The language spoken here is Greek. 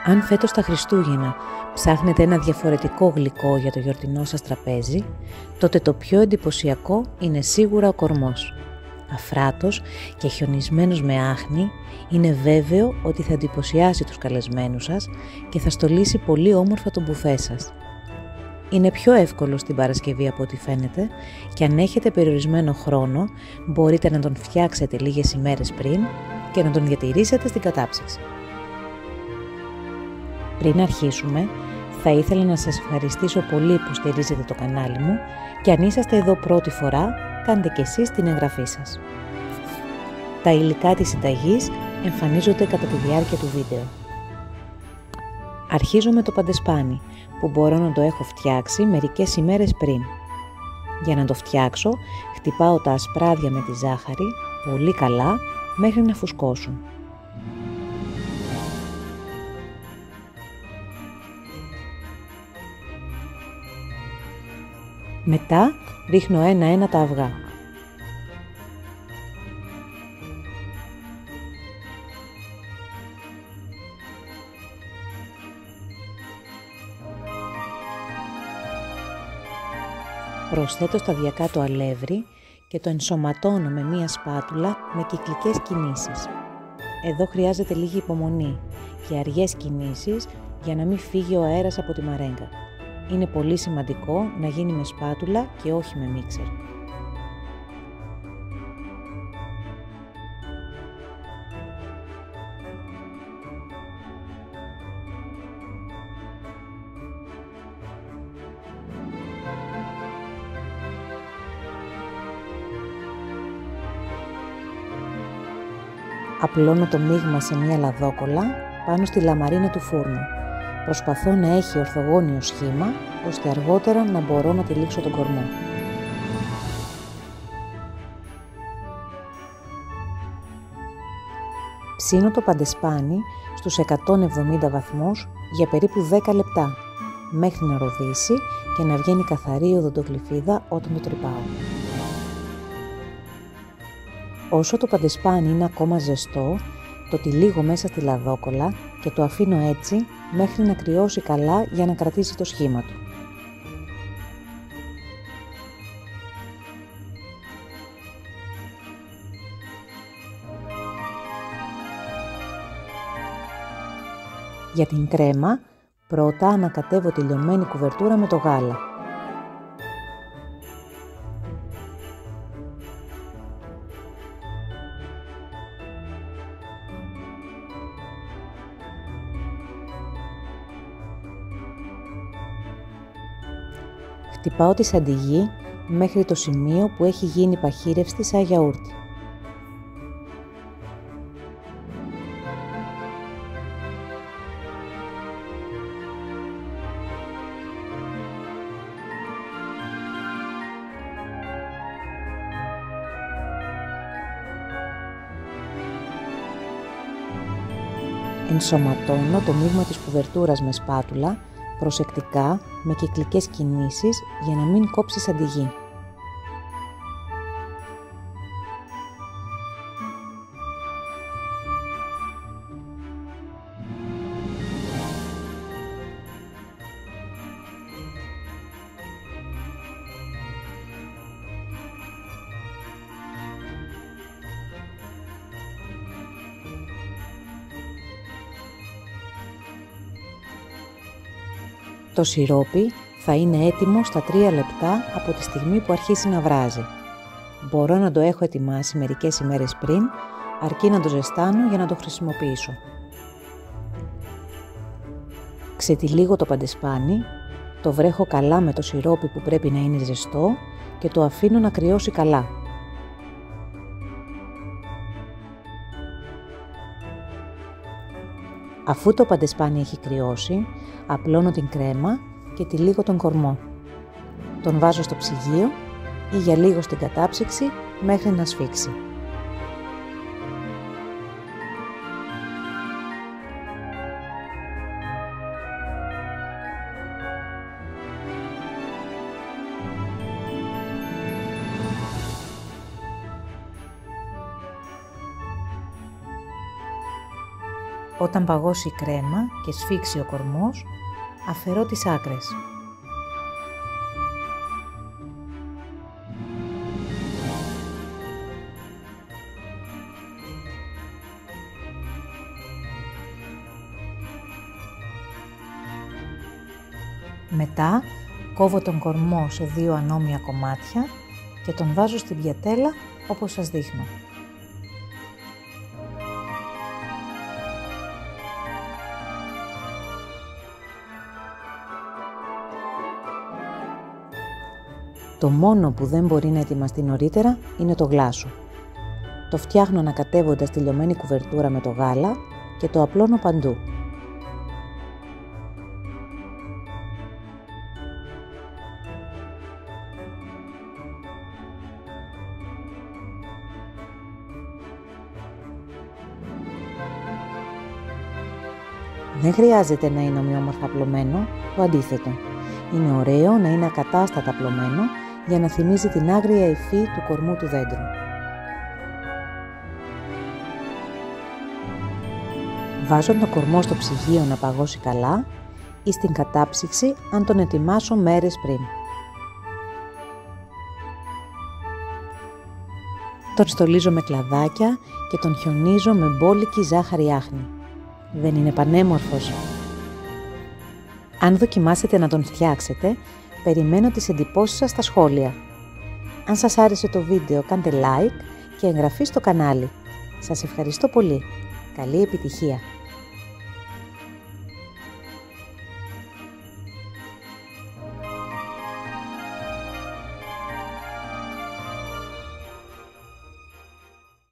Αν φέτος τα Χριστούγεννα ψάχνετε ένα διαφορετικό γλυκό για το γιορτινό σας τραπέζι, τότε το πιο εντυπωσιακό είναι σίγουρα ο κορμός. Αφράτος και χιονισμένος με άχνη, είναι βέβαιο ότι θα εντυπωσιάσει τους καλεσμένους σας και θα στολίσει πολύ όμορφα το μπουφέ σας. Είναι πιο εύκολο στην Παρασκευή από ό,τι φαίνεται και αν έχετε περιορισμένο χρόνο μπορείτε να τον φτιάξετε λίγες ημέρες πριν και να τον διατηρήσετε στην κατάψυξη. Πριν αρχίσουμε, θα ήθελα να σας ευχαριστήσω πολύ που στηρίζετε το κανάλι μου και αν είσαστε εδώ πρώτη φορά, κάντε και εσείς την εγγραφή σας. Τα υλικά της συνταγής εμφανίζονται κατά τη διάρκεια του βίντεο. Αρχίζω με το παντεσπάνι, που μπορώ να το έχω φτιάξει μερικές ημέρες πριν. Για να το φτιάξω, χτυπάω τα ασπράδια με τη ζάχαρη πολύ καλά μέχρι να φουσκώσουν. Μετά ρίχνω ένα-ένα τα αυγά. Προσθέτω σταδιακά το αλεύρι και το ενσωματώνω με μία σπάτουλα με κυκλικές κινήσεις. Εδώ χρειάζεται λίγη υπομονή και αργές κινήσεις για να μην φύγει ο αέρας από τη μαρέγκα. Είναι πολύ σημαντικό να γίνει με σπάτουλα και όχι με μίξερ. Απλώνω το μείγμα σε μία λαδόκολλα πάνω στη λαμαρίνα του φούρνου. Προσπαθώ να έχει ορθογώνιο σχήμα, ώστε αργότερα να μπορώ να τυλίξω τον κορμό. Ψήνω το παντεσπάνι στους 170 βαθμούς για περίπου 10 λεπτά, μέχρι να ροδίσει και να βγαίνει καθαρή οδοντογλυφίδα όταν το τρυπάω. Όσο το παντεσπάνι είναι ακόμα ζεστό, το τυλίγω μέσα στη λαδόκολλα και το αφήνω έτσι μέχρι να κρυώσει καλά για να κρατήσει το σχήμα του. Για την κρέμα, πρώτα ανακατεύω τη λιωμένη κουβερτούρα με το γάλα. Χτυπάω τη σαντιγί μέχρι το σημείο που έχει γίνει παχύρευστη σαν γιαούρτι. Ενσωματώνω το μείγμα της κουβερτούρας με σπάτουλα, προσεκτικά, με κυκλικές κινήσεις για να μην κόψει σαντιγί. Το σιρόπι θα είναι έτοιμο στα 3 λεπτά από τη στιγμή που αρχίσει να βράζει. Μπορώ να το έχω ετοιμάσει μερικές ημέρες πριν, αρκεί να το ζεστάνω για να το χρησιμοποιήσω. Ξετυλίγω το παντεσπάνι, το βρέχω καλά με το σιρόπι που πρέπει να είναι ζεστό και το αφήνω να κρυώσει καλά. Αφού το παντεσπάνι έχει κρυώσει, απλώνω την κρέμα και τυλίγω τον κορμό. Τον βάζω στο ψυγείο ή για λίγο στην κατάψυξη μέχρι να σφίξει. Όταν παγώσει η κρέμα και σφίξει ο κορμός, αφαιρώ τις άκρες. Μετά κόβω τον κορμό σε 2 ανώμια κομμάτια και τον βάζω στην πιατέλα όπως σας δείχνω. Το μόνο που δεν μπορεί να ετοιμαστεί νωρίτερα είναι το γλάσο. Το φτιάχνω ανακατεύοντας τη λιωμένη κουβερτούρα με το γάλα και το απλώνω παντού. Δεν χρειάζεται να είναι ομοιόμορφα απλωμένο, το αντίθετο. Είναι ωραίο να είναι ακατάστατα απλωμένο για να θυμίζει την άγρια υφή του κορμού του δέντρου. Βάζω τον κορμό στο ψυγείο να παγώσει καλά ή στην κατάψυξη αν τον ετοιμάσω μέρες πριν. Τον στολίζω με κλαδάκια και τον χιονίζω με μπόλικη ζάχαρη άχνη. Δεν είναι πανέμορφος? Αν δοκιμάσετε να τον φτιάξετε, περιμένω τις εντυπώσεις σας στα σχόλια. Αν σας άρεσε το βίντεο, κάντε like και εγγραφή στο κανάλι. Σας ευχαριστώ πολύ. Καλή επιτυχία!